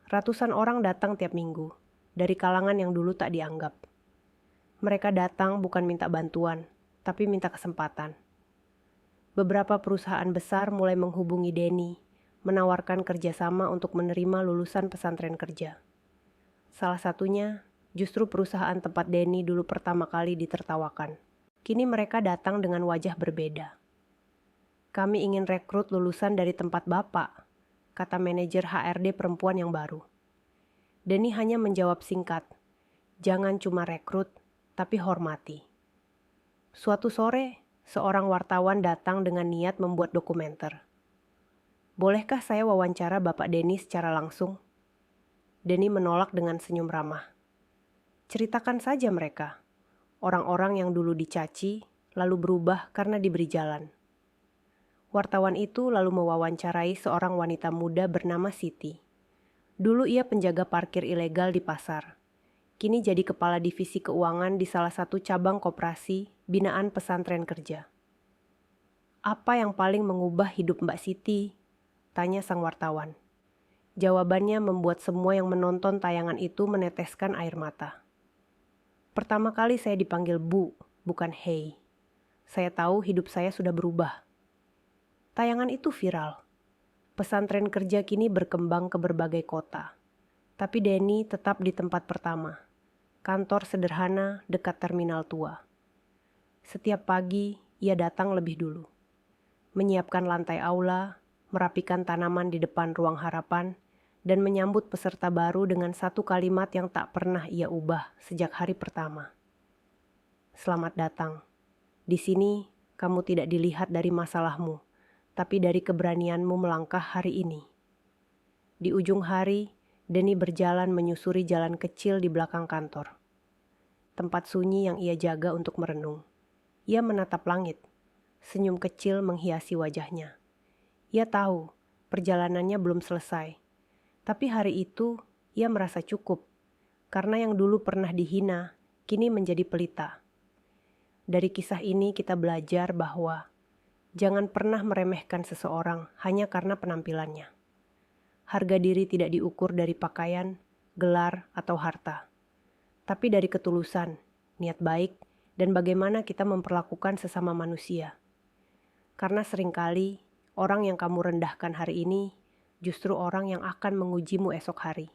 Ratusan orang datang tiap minggu, dari kalangan yang dulu tak dianggap. Mereka datang bukan minta bantuan, tapi minta kesempatan. Beberapa perusahaan besar mulai menghubungi Denny, menawarkan kerjasama untuk menerima lulusan pesantren kerja. Salah satunya, justru perusahaan tempat Denny dulu pertama kali ditertawakan. Kini mereka datang dengan wajah berbeda. "Kami ingin rekrut lulusan dari tempat Bapak," kata manajer HRD perempuan yang baru. Denny hanya menjawab singkat, "Jangan cuma rekrut, tapi hormati." Suatu sore, seorang wartawan datang dengan niat membuat dokumenter. "Bolehkah saya wawancara Bapak Denny secara langsung?" Denny menolak dengan senyum ramah. "Ceritakan saja mereka, orang-orang yang dulu dicaci, lalu berubah karena diberi jalan." Wartawan itu lalu mewawancarai seorang wanita muda bernama Siti. Dulu ia penjaga parkir ilegal di pasar. Kini jadi kepala divisi keuangan di salah satu cabang koperasi binaan pesantren kerja. "Apa yang paling mengubah hidup Mbak Siti?" tanya sang wartawan. Jawabannya membuat semua yang menonton tayangan itu meneteskan air mata. "Pertama kali saya dipanggil Bu, bukan Hei. Saya tahu hidup saya sudah berubah." Tayangan itu viral. Pesantren kerja kini berkembang ke berbagai kota. Tapi Denny tetap di tempat pertama, kantor sederhana dekat terminal tua. Setiap pagi, ia datang lebih dulu. Menyiapkan lantai aula, merapikan tanaman di depan ruang harapan, dan menyambut peserta baru dengan satu kalimat yang tak pernah ia ubah sejak hari pertama. "Selamat datang. Di sini, kamu tidak dilihat dari masalahmu, tapi dari keberanianmu melangkah hari ini." Di ujung hari, Denny berjalan menyusuri jalan kecil di belakang kantor. Tempat sunyi yang ia jaga untuk merenung. Ia menatap langit. Senyum kecil menghiasi wajahnya. Ia tahu perjalanannya belum selesai. Tapi hari itu, ia merasa cukup. Karena yang dulu pernah dihina, kini menjadi pelita. Dari kisah ini kita belajar bahwa jangan pernah meremehkan seseorang hanya karena penampilannya. Harga diri tidak diukur dari pakaian, gelar, atau harta. Tapi dari ketulusan, niat baik, dan bagaimana kita memperlakukan sesama manusia. Karena seringkali, orang yang kamu rendahkan hari ini, justru orang yang akan mengujimu esok hari.